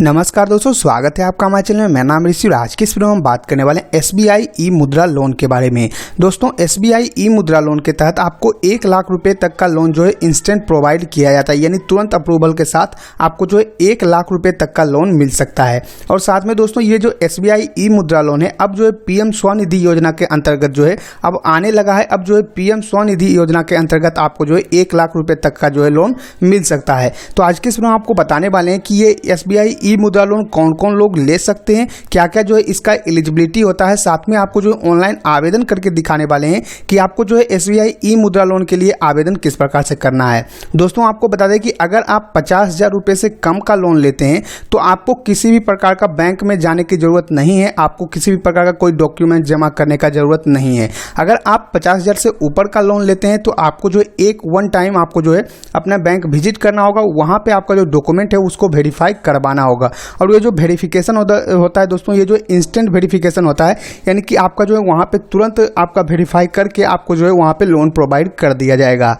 नमस्कार दोस्तों, स्वागत है आपका हमारे चैनल में। मेरा नाम ऋषि। आज की इस वीडियो में हम बात करने वाले हैं SBI ई मुद्रा लोन के बारे में। दोस्तों, SBI ई मुद्रा लोन के तहत आपको 1 लाख रुपए तक का लोन जो है इंस्टेंट प्रोवाइड किया जाता है, यानी तुरंत अप्रूवल के साथ आपको जो है 1 लाख रुपए तक का लोन मिल सकता है। और साथ में दोस्तों, ये जो SBI ई मुद्रा लोन है अब जो है PM स्वनिधि योजना के अंतर्गत जो है अब आने लगा है। अब जो है PM स्वनिधि योजना के अंतर्गत आपको जो है 1 लाख रुपए तक का जो है लोन मिल सकता है। तो आज के इस वीडियो में आपको बताने वाले हैं कि ये SBI ई मुद्रा लोन कौन कौन लोग ले सकते हैं, क्या क्या जो है इसका एलिजिबिलिटी होता है। साथ में आपको जो ऑनलाइन आवेदन करके दिखाने वाले हैं कि आपको जो है SBI ई मुद्रा लोन के लिए आवेदन किस प्रकार से करना है। दोस्तों, आपको बता दें कि अगर आप 50,000 रुपये से कम का लोन लेते हैं तो आपको किसी भी प्रकार का बैंक में जाने की जरूरत नहीं है, आपको किसी भी प्रकार का कोई डॉक्यूमेंट जमा करने का जरूरत नहीं है। अगर आप 50,000 से ऊपर का लोन लेते हैं तो आपको जो एक वन टाइम आपको जो है अपना बैंक विजिट करना होगा, वहां पे आपका जो डॉक्यूमेंट है उसको वेरीफाई करवाना होगा। और ये जो वेरिफिकेशन होता है दोस्तों, ये जो इंस्टेंट वेरिफिकेशन होता है, यानी कि आपका जो है वहाँ पे तुरंत आपका वेरीफाई करके आपको जो है वहाँ पे लोन प्रोवाइड कर दिया जाएगा।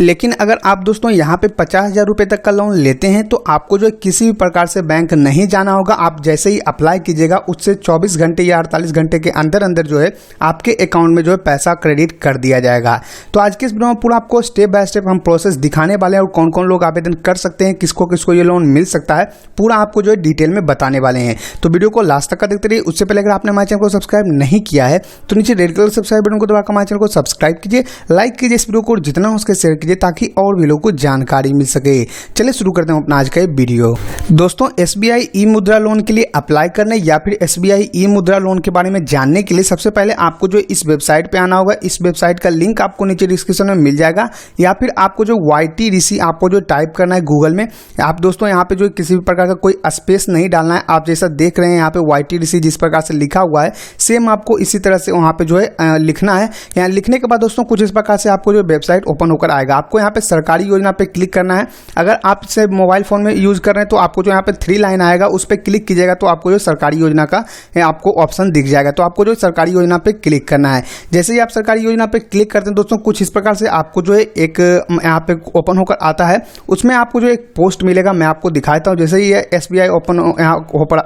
लेकिन अगर आप दोस्तों यहाँ पे 50,000 रुपये तक का लोन लेते हैं तो आपको जो है किसी भी प्रकार से बैंक नहीं जाना होगा। आप जैसे ही अप्लाई कीजिएगा उससे 24 घंटे या 48 घंटे के अंदर अंदर जो है आपके अकाउंट में जो है पैसा क्रेडिट कर दिया जाएगा। तो आज के इस वीडियो में पूरा आपको स्टेप बाय स्टेप हम प्रोसेस दिखाने वाले हैं और कौन कौन लोग आवेदन कर सकते हैं, किसको किसको ये लोन मिल सकता है, पूरा आपको जो है डिटेल में बताने वाले हैं। तो वीडियो को लास्ट तक का देखते रहिए। उससे पहले अगर आपने हमारे चैनल को सब्सक्राइब नहीं किया है तो नीचे रेड कलर सब्सक्राइब बटन को दबाकर हमारे चैनल को सब्सक्राइब कीजिए, लाइक कीजिए इस वीडियो को, जितना हो सके शेयर कीजिए ताकि और भी लोगों को जानकारी मिल सके। चलिए शुरू करते हैं अपना आज का वीडियो। दोस्तों, SBI ई मुद्रा लोन के लिए अप्लाई करने या फिर SBI ई मुद्रा लोन के बारे में जानने के लिए सबसे पहले आपको जो इस वेबसाइट पे आना होगा। इस वेबसाइट का लिंक आपको नीचे डिस्क्रिप्शन में मिल जाएगा, या फिर आपको जो YTDC आपको जो टाइप करना है गूगल में। आप दोस्तों यहाँ पे जो किसी भी प्रकार का कोई स्पेस नहीं डालना है। आप जैसा देख रहे हैं यहाँ पे YTDC जिस प्रकार से लिखा हुआ है, सेम आपको इसी तरह से वहाँ पे जो है लिखना है। यहाँ लिखने के बाद दोस्तों कुछ इस प्रकार से आपको जो वेबसाइट ओपन होकर आएगा। आपको यहाँ पे सरकारी योजना पे क्लिक करना है। अगर आप इसे मोबाइल फोन में यूज कर रहे हैं तो आपको जो यहाँ पे 3 लाइन आएगा, उस पर क्लिक कीजिएगा तो आपको जो सरकारी योजना का आपको ऑप्शन दिख जाएगा। तो आपको जो सरकारी योजना पे क्लिक करना है। जैसे ही आप सरकारी योजना पे क्लिक करते हैं दोस्तों, कुछ इस प्रकार से आपको जो है एक यहाँ पे ओपन होकर आता है। उसमें आपको जो एक पोस्ट मिलेगा, मैं आपको दिखाता हूँ। जैसे ही ये SBI ओपन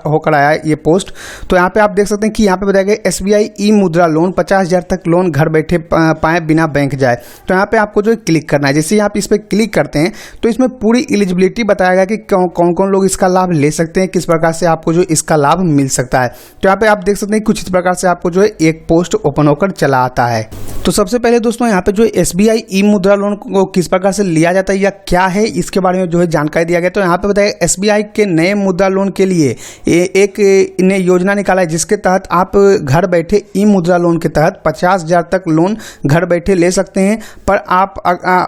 होकर आया है ये पोस्ट, तो यहाँ पे आप देख सकते हैं कि यहाँ पे बताया गया SBI ई मुद्रा लोन 50,000 तक लोन घर बैठे पाए बिना बैंक जाए। तो यहाँ पे आपको जो है क्लिक करना है। जैसे ही आप इस पर क्लिक करते हैं तो इसमें पूरी एलिजिबिलिटी बताया गया कि कौन कौन लोग इसका लाभ ले सकते हैं, किस प्रकार से आपको जो इसका लाभ मिल सकता है। तो यहाँ पे आप देख सकते हैं कुछ इस प्रकार से आपको जो है एक पोस्ट ओपन होकर चला आता है। तो सबसे पहले दोस्तों यहाँ पे जो SBI ई मुद्रा लोन को किस प्रकार से लिया जाता है या क्या है, इसके बारे में जो है जानकारी दिया गया। तो यहाँ पे बताया SBI के नए मुद्रा लोन के लिए एक ने योजना निकाला है, जिसके तहत आप घर बैठे ई मुद्रा लोन के तहत 50,000 तक लोन घर बैठे ले सकते हैं। पर आप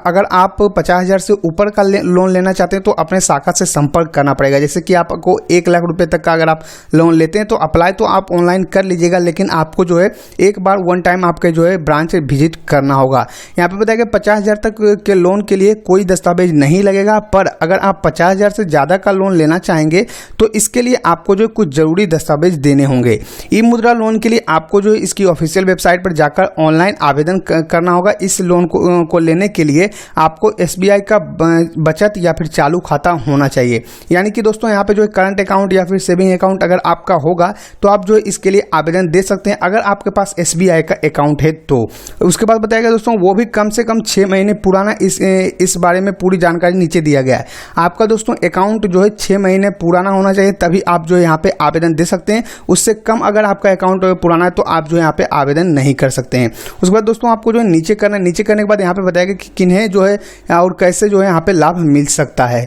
अगर आप 50,000 से ऊपर का लोन लेना चाहते हैं तो अपने शाखा से संपर्क करना पड़ेगा। जैसे कि आपको 1 लाख रुपए तक का अगर आप लोन लेते हैं तो अप्लाई तो आप ऑनलाइन कर लीजिएगा, लेकिन आपको जो है एक बार वन टाइम आपके जो है ब्रांच विजिट करना होगा। यहाँ पे बताया कि 50,000 तक के लोन के लिए कोई दस्तावेज नहीं लगेगा। पर अगर आप 50,000 से ज़्यादा का लोन लेना चाहेंगे तो इसके लिए आपको जो कुछ जरूरी दस्तावेज देने होंगे। ई मुद्रा लोन के लिए आपको जो इसकी ऑफिशियल वेबसाइट पर जाकर ऑनलाइन आवेदन करना होगा। इस लोन को लेने के लिए आपको SBI का बचत या फिर चालू खाता होना चाहिए। यानी कि दोस्तों यहाँ पे जो करंट अकाउंट या फिर सेविंग अकाउंट अगर आपका होगा तो आप जो इसके लिए आवेदन दे सकते हैं, अगर आपके पास SBI का अकाउंट है तो। उसके बाद बताया गया दोस्तों वो भी कम से कम 6 महीने पुराना। इस बारे में पूरी जानकारी नीचे दिया गया है। आपका दोस्तों अकाउंट जो है 6 महीने पुराना होना चाहिए, तभी आप जो यहाँ पे आवेदन दे सकते हैं। उससे कम अगर आपका अकाउंट पुराना है तो आप जो यहाँ पे आवेदन नहीं कर सकते हैं। उसके बाद दोस्तों आपको जो है नीचे करना है। नीचे करने के बाद यहाँ पे बताया गया कि किन्हें जो है और कैसे जो है यहाँ पे लाभ मिल सकता है।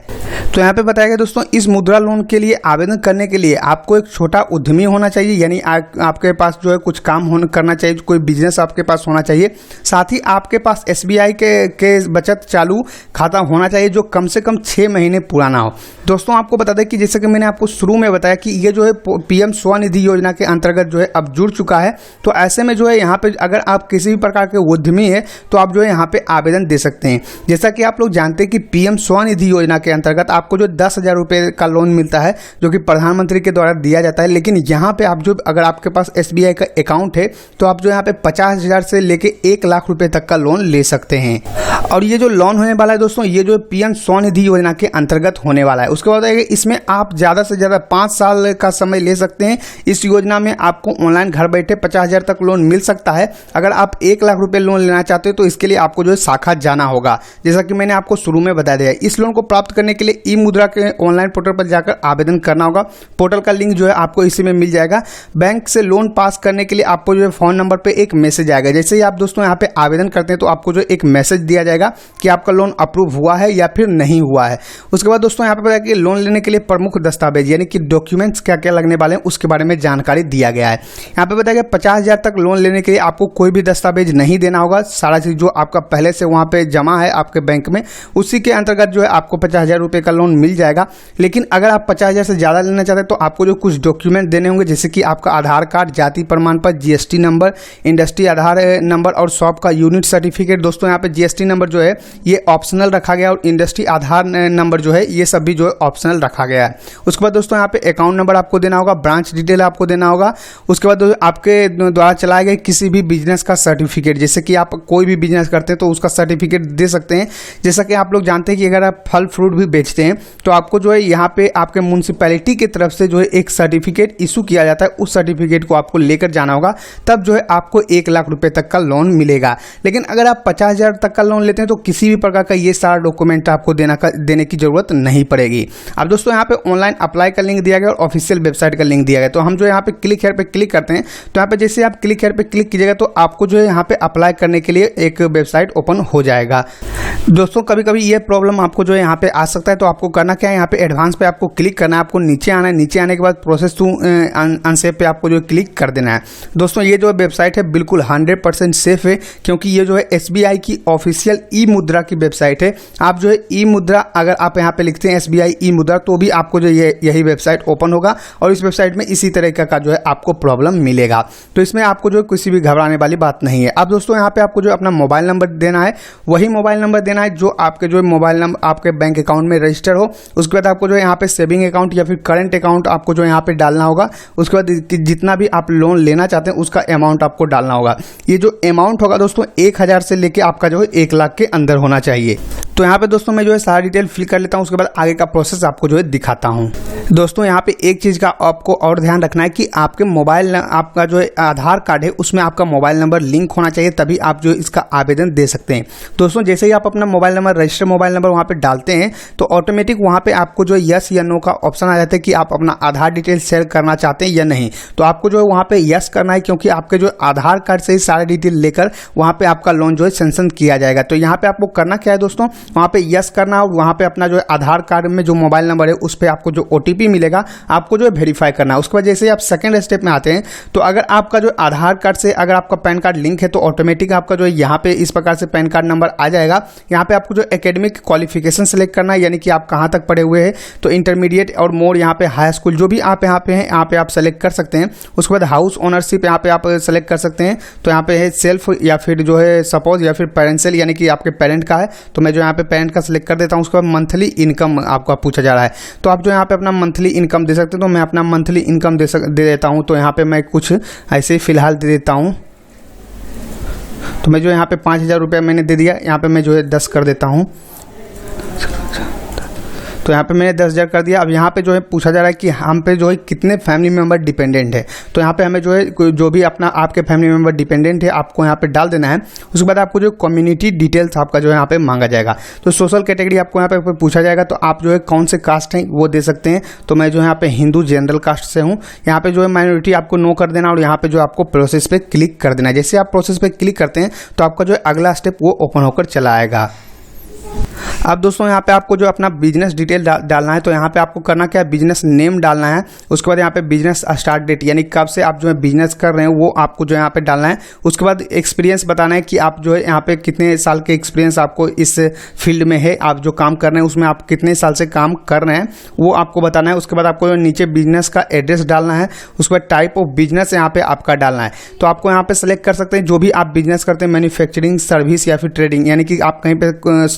तो यहाँ पे बताया गया दोस्तों इस मुद्रा लोन के लिए आवेदन करने के लिए आपको एक छोटा उद्यमी होना चाहिए, यानी आपके पास जो है कुछ काम करना चाहिए, कोई बिजनेस आपके पास होना चाहिए। साथ ही आपके पास SBI के बचत चालू खाता होना चाहिए जो कम से कम 6 महीने पुराना हो। दोस्तों आपको बता दें कि जैसे कि मैंने आपको शुरू में बताया कि ये जो है PM स्वनिधि योजना के अंतर्गत जो है अब जुड़ चुका है। तो ऐसे में जो है यहाँ पे अगर आप किसी भी प्रकार के उद्यमी है तो आप जो है यहाँ पे आवेदन दे सकते हैं। सकते हैं। जैसा कि आप लोग जानते हैं कि पीएम स्वनिधि योजना के अंतर्गत आपको जो 10,000 रुपये का लोन मिलता है जो कि प्रधानमंत्री के द्वारा दिया जाता है, लेकिन यहाँ पे आप जो अगर आपके पास SBI का अकाउंट है तो आप जो यहाँ पे 50,000 से लेके 1 लाख रुपए तक का लोन ले सकते हैं। और ये जो लोन होने वाला है दोस्तों, ये जो पीएम स्वनिधि योजना के अंतर्गत होने वाला है। उसके बाद इसमें आप ज़्यादा से ज़्यादा 5 साल का समय ले सकते हैं। इस योजना में आपको ऑनलाइन घर बैठे 50,000 तक लोन मिल सकता है। अगर आप 1 लाख रुपए लोन लेना चाहते हो तो इसके लिए आपको जो है शाखा जाना होगा, जैसा कि मैंने आपको शुरू में बता दिया। इस लोन को प्राप्त करने के लिए ई-मुद्रा के ऑनलाइन पोर्टल पर जाकर आवेदन करना होगा। पोर्टल का लिंक जो है आपको इसी में मिल जाएगा। बैंक से लोन पास करने के लिए आपको जो है फ़ोन नंबर पे एक मैसेज आएगा। जैसे ही आप दोस्तों यहाँ पे आवेदन करते हैं तो आपको जो एक मैसेज दिया जाएगा कि आपका लोन अप्रूव हुआ है या फिर नहीं हुआ है। उसके बाद दोस्तों यहाँ पे बताया कि लोन लेने के लिए प्रमुख दस्तावेज यानी कि डॉक्यूमेंट्स क्या क्या लगने वाले हैं उसके बारे में जानकारी दिया गया है। यहाँ पे बताया कि 50,000 तक लोन लेने के लिए आपको कोई भी दस्तावेज नहीं देना होगा। सारा चीज़ जो आपका पहले से वहाँ पे जमा है आपके बैंक में, उसी के अंतर्गत जो है आपको 50,000 रुपये का लोन मिल जाएगा। लेकिन अगर आप 50,000 से ज़्यादा लेना चाहते हैं तो आपको जो कुछ डॉक्यूमेंट देने होंगे, जैसे कि आपका आधार कार्ड, जाति प्रमाण पत्र, GST नंबर, इंडस्ट्री आधार नंबर और शॉप का यूनिट सर्टिफिकेट। दोस्तों यहाँ पे GST नंबर जो है ये ऑप्शनल रखा गया और इंडस्ट्री आधार नंबर जो है ये सब भी जो है ऑप्शनल रखा गया है। उसके बाद दोस्तों यहाँ पे अकाउंट नंबर आपको देना होगा, ब्रांच डिटेल आपको देना होगा। उसके बाद आपके द्वारा चलाए गए किसी भी बिजनेस का सर्टिफिकेट, जैसे कि आप कोई भी बिजनेस करते हैं तो उसका सर्टिफिकेट दे सकते हैं। जैसा कि आप लोग जानते हैं कि अगर आप फल फ्रूट भी बेचते हैं तो आपको जो है यहाँ पे आपके म्यूनसिपैलिटी की तरफ से जो है एक सर्टिफिकेट इशू किया जाता है। उस सर्टिफिकेट को आपको लेकर जाना होगा, तब जो है आपको 1 लाख रुपए तक का लोन मिलेगा। लेकिन अगर आप 50,000 तक का लोन लेते हैं तो किसी भी प्रकार का ये सारा डॉक्यूमेंट आपको देने की जरूरत नहीं पड़ेगी। अब दोस्तों यहाँ पे ऑनलाइन अप्लाई का लिंक दिया गया और ऑफिशियल वेबसाइट का लिंक दिया गया। तो हम जो यहाँ पे क्लिक हेयर पे क्लिक करते हैं तो यहाँ पे जैसे आप क्लिक हेयर पे क्लिक कीजिएगा तो आपको जो है यहाँ पे अप्लाई करने के लिए एक वेबसाइट ओपन हो जाएगा। दोस्तों कभी कभी ये प्रॉब्लम आपको जो है यहाँ पे आ सकता है, तो आपको करना क्या है, यहाँ पे एडवांस पे आपको क्लिक करना है, आपको नीचे आना है, नीचे आने के बाद प्रोसेस टू अनसेफ पे आपको जो क्लिक कर देना है। दोस्तों ये जो वेबसाइट है बिल्कुल 100% सेफ है, क्योंकि ये जो है SBI की ऑफिशियल ई-मुद्रा की वेबसाइट है। आप जो है ई-मुद्रा अगर आप यहाँ पे लिखते हैं SBI ई-मुद्रा तो भी आपको जो यही वेबसाइट ओपन होगा और इस वेबसाइट में इसी तरह का जो है आपको प्रॉब्लम मिलेगा। तो इसमें आपको जो किसी भी घबराने वाली बात नहीं है। अब दोस्तों यहाँ पे आपको जो अपना मोबाइल नंबर देना है, वही मोबाइल नंबर देना है जो आपके जो मोबाइल नंबर आपके बैंक अकाउंट में रजिस्टर हो। उसके बाद आपको जो है यहाँ पे सेविंग अकाउंट या फिर करंट अकाउंट आपको जो यहाँ पे डालना होगा। उसके बाद जितना भी आप लोन लेना चाहते हैं उसका अमाउंट आपको डालना होगा। ये जो अमाउंट होगा दोस्तों 1,000 से लेके आपका जो है 1 लाख के अंदर होना चाहिए। तो यहाँ पे दोस्तों मैं जो है सारा डिटेल फिल कर लेता हूँ, उसके बाद आगे का प्रोसेस आपको जो है दिखाता हूँ। दोस्तों यहाँ पे एक चीज़ का आपको और ध्यान रखना है कि आपके मोबाइल आपका जो है आधार कार्ड है उसमें आपका मोबाइल नंबर लिंक होना चाहिए, तभी आप जो इसका आवेदन दे सकते हैं। दोस्तों जैसे ही आप अपना mobile number register mobile number वहाँ पे डालते हैं तो ऑटोमेटिक वहाँ पे आपको जो यस या नो का ऑप्शन आ जाता है कि आप अपना आधार डिटेल शेयर करना चाहते हैं या नहीं। तो आपको जो है वहाँ पे यस करना है, क्योंकि आपके जो आधार कार्ड से ही सारे डिटेल लेकर वहाँ पे आपका लोन जो है सेंक्शन किया जाएगा। तो यहाँ पे आपको करना क्या है दोस्तों, वहाँ पे यस करना और वहाँ पे अपना जो है आधार कार्ड में जो मोबाइल नंबर है उस पर आपको जो OTP मिलेगा आपको जो है वेरीफाई करना है। उसके बाद जैसे आप सेकंड स्टेप में आते हैं तो अगर आपका जो आधार कार्ड से अगर आपका पैन कार्ड लिंक है तो ऑटोमेटिक आपका जो है यहाँ पे इस प्रकार से पैन कार्ड नंबर आ जाएगा। यहाँ पे आपको जो एकेडमिक क्वालिफिकेशन सेलेक्ट करना है, यानी कि आप कहाँ तक पढ़े हुए हैं, तो इंटरमीडिएट और मोर यहाँ पे हाई स्कूल जो भी आप यहाँ पे हैं यहाँ पे आप सेलेक्ट कर सकते हैं। उसके बाद हाउस ओनरशिप यहाँ पे आप सेलेक्ट कर सकते हैं, तो यहाँ पे है सेल्फ या फिर जो है सपोज या फिर पेरेंशियल यानी कि आपके पेरेंट का है, तो मैं जो यहाँ पे पेरेंट का सेलेक्ट कर देता हूँ। उसके बाद मंथली इनकम आपका पूछा जा रहा है, तो आप जो यहाँ पे अपना मंथली इनकम दे सकते हैं। तो मैं अपना मंथली इनकम दे देता हूँ, तो यहाँ पे मैं कुछ ऐसे ही फिलहाल दे देता हूँ। तो मैं जो यहाँ पे 5,000 रुपये मैंने दे दिया, यहाँ पे मैं जो है 10 कर देता हूँ। तो यहाँ पे मैंने 10,000 कर दिया। अब यहाँ पे जो है पूछा जा रहा है कि हम पे जो है कितने फैमिली मेंबर डिपेंडेंट है, तो यहाँ पे हमें जो है जो भी अपना आपके फैमिली मेंबर डिपेंडेंट है आपको यहाँ पे डाल देना है। उसके बाद आपको जो कम्युनिटी डिटेल्स आपका जो है यहाँ पे मांगा जाएगा, तो सोशल कैटेगरी आपको यहाँ पे पूछा जाएगा, तो आप जो है कौन से कास्ट हैं वो दे सकते हैं। तो मैं जो यहाँ पे हिंदू जनरल कास्ट से हूँ। यहाँ पे जो है माइनॉरिटी आपको नो कर देना और यहाँ पे जो आपको प्रोसेस पे क्लिक कर देना है। जैसे आप प्रोसेस पे क्लिक करते हैं तो आपका जो है अगला स्टेप वो ओपन होकर चला आएगा। अब दोस्तों यहाँ पे आपको जो अपना बिजनेस डिटेल डालना है, तो यहाँ पे आपको करना क्या है, बिजनेस नेम डालना है। उसके बाद यहाँ पे बिजनेस स्टार्ट डेट यानी कब से आप जो है बिजनेस कर रहे हैं वो आपको जो यहाँ पे डालना है। उसके बाद एक्सपीरियंस बताना है कि आप जो है यहाँ पे कितने साल के एक्सपीरियंस आपको इस फील्ड में है, आप जो काम कर रहे हैं उसमें आप कितने साल से काम कर रहे हैं वो आपको बताना है। उसके बाद आपको नीचे बिजनेस का एड्रेस डालना है। उसके बाद टाइप ऑफ बिजनेस यहाँ पे आपका डालना है। तो आपको यहाँ पे सेलेक्ट कर सकते हैं जो भी आप बिजनेस करते हैं, मैन्युफैक्चरिंग, सर्विस या फिर ट्रेडिंग, यानी कि आप कहीं पे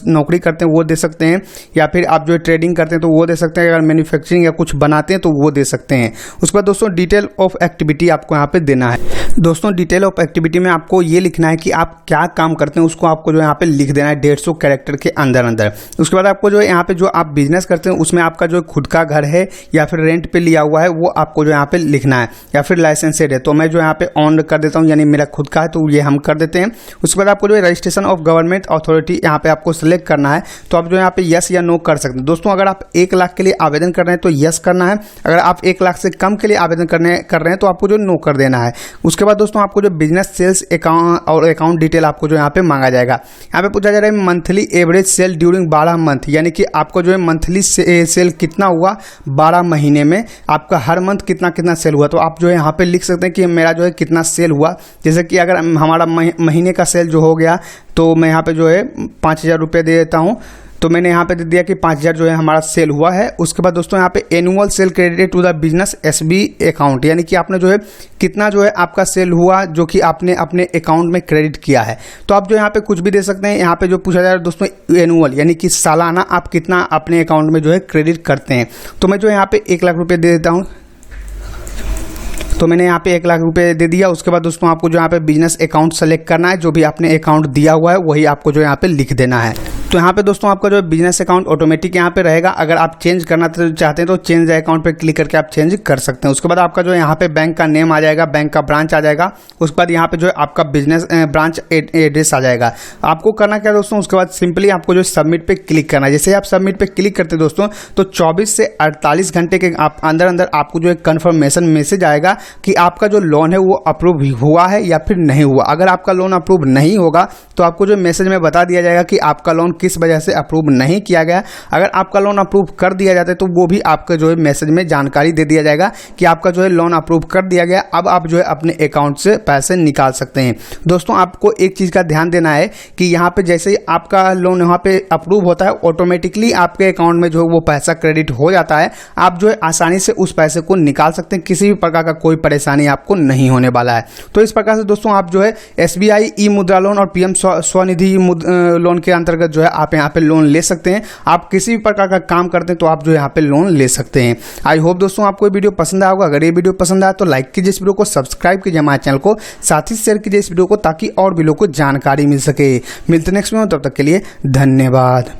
नौकरी करते हैं वो दे सकते हैं, या फिर आप जो ट्रेडिंग करते हैं तो वो दे सकते हैं, अगर मैन्युफैक्चरिंग या कुछ बनाते हैं तो वो दे सकते हैं। उसके बाद दोस्तों डिटेल ऑफ एक्टिविटी आपको यहाँ पे देना है। दोस्तों डिटेल ऑफ एक्टिविटी में आपको ये लिखना है कि आप क्या काम करते हैं, उसको आपको जो यहाँ पे लिख देना है 150 कैरेक्टर के अंदर। उसके बाद आपको जो यहाँ पे जो आप बिजनेस करते हैं उसमें आपका जो खुद का घर है या फिर रेंट पे लिया हुआ है वो आपको जो यहाँ पे लिखना है, या फिर लाइसेंसेड है। तो मैं जो यहाँ पे ऑन कर देता हूँ, यानी मेरा खुद का है तो ये हम कर देते हैं। उसके बाद आपको जो रजिस्ट्रेशन ऑफ गवर्नमेंट अथॉरिटी यहाँ पे आपको सिलेक्ट करना है। तो आप जो यहाँ पे यस या नो कर सकते हैं। दोस्तों अगर आप 1 लाख के लिए आवेदन कर रहे हैं तो यस करना है, अगर आप 1 लाख से कम के लिए आवेदन कर रहे हैं तो आपको जो नो कर देना है। उसके बाद दोस्तों आपको जो बिजनेस सेल्स अकाउंट और अकाउंट डिटेल आपको जो यहाँ पे मांगा जाएगा। यहाँ पे पूछा जा रहा है monthly average sale during 12 month, यानी कि आपको जो है मंथली सेल कितना हुआ 12 महीने में, आपका हर मंथ कितना कितना सेल हुआ। तो आप जो है यहाँ पे लिख सकते हैं कि मेरा जो है कितना सेल हुआ। जैसे कि अगर हमारा महीने का सेल जो हो गया तो मैं यहाँ पे जो है 5,000 रुपये दे देता हूँ। तो मैंने यहाँ पे दे दिया कि 5,000 जो है हमारा सेल हुआ है। उसके बाद दोस्तों यहाँ पे annual sale credited to the business SB account, यानी कि आपने जो है कितना जो है आपका सेल हुआ जो कि आपने अपने अकाउंट में क्रेडिट किया है। तो आप जो यहाँ पे कुछ भी दे सकते हैं। यहाँ पे जो पूछा जा रहा है दोस्तों एनुअल, यानी कि सालाना आप कितना अपने अकाउंट में जो है क्रेडिट करते हैं। तो मैं जो यहाँ पे 1 लाख रुपये दे देता हूँ। तो मैंने यहाँ पे 1 लाख रुपए दे दिया। उसके बाद दोस्तों आपको जो यहाँ पे बिजनेस अकाउंट सेलेक्ट करना है, जो भी आपने अकाउंट दिया हुआ है वही आपको जो यहाँ पे लिख देना है। तो यहाँ पे दोस्तों आपका जो बिजनेस अकाउंट ऑटोमेटिक यहाँ पे रहेगा। अगर आप चेंज करना चाहते हैं तो चेंज अकाउंट पे क्लिक करके आप चेंज कर सकते हैं। उसके बाद आपका जो यहाँ पे बैंक का नेम आ जाएगा, बैंक का ब्रांच आ जाएगा। उसके बाद यहाँ पे जो है आपका बिजनेस ब्रांच एड्रेस आ जाएगा। आपको करना क्या दोस्तों, उसके बाद सिंपली आपको जो सबमिट पे क्लिक करना है। जैसे आप सबमिट पे क्लिक करते हैं दोस्तों तो 24 से 48 घंटे के अंदर आपको जो है कन्फर्मेशन मैसेज आएगा कि आपका जो लोन है वो अप्रूव हुआ है या फिर नहीं हुआ। अगर आपका लोन अप्रूव नहीं होगा तो आपको जो मैसेज में बता दिया जाएगा कि आपका लोन किस वजह से अप्रूव नहीं किया गया। अगर आपका लोन अप्रूव कर दिया जाता है तो वो भी आपका जो है मैसेज में जानकारी दे दिया जाएगा कि आपका जो है लोन अप्रूव कर दिया गया, अब आप जो है अपने अकाउंट से पैसे निकाल सकते हैं। दोस्तों आपको एक चीज़ का ध्यान देना है कि यहाँ पे जैसे ही आपका लोन यहाँ पे अप्रूव होता है ऑटोमेटिकली आपके अकाउंट में जो है वो पैसा क्रेडिट हो जाता है। आप जो है आसानी से उस पैसे को निकाल सकते हैं, किसी भी प्रकार का कोई परेशानी आपको नहीं होने वाला है। तो इस प्रकार से दोस्तों आप जो है SBI ई मुद्रा लोन और PM स्वनिधि लोन के अंतर्गत जो है आप यहाँ पे लोन ले सकते हैं। आप किसी भी प्रकार का काम करते हैं तो आप जो यहाँ पे लोन ले सकते हैं। आई होप दोस्तों आपको ये वीडियो पसंद आया होगा। अगर ये वीडियो पसंद आया तो लाइक कीजिए इस वीडियो को, सब्सक्राइब कीजिए हमारे चैनल को, साथ ही शेयर कीजिए इस वीडियो को ताकि और भी लोगों को जानकारी मिल सके। मिलते नेक्स्ट में, तब तक के लिए धन्यवाद।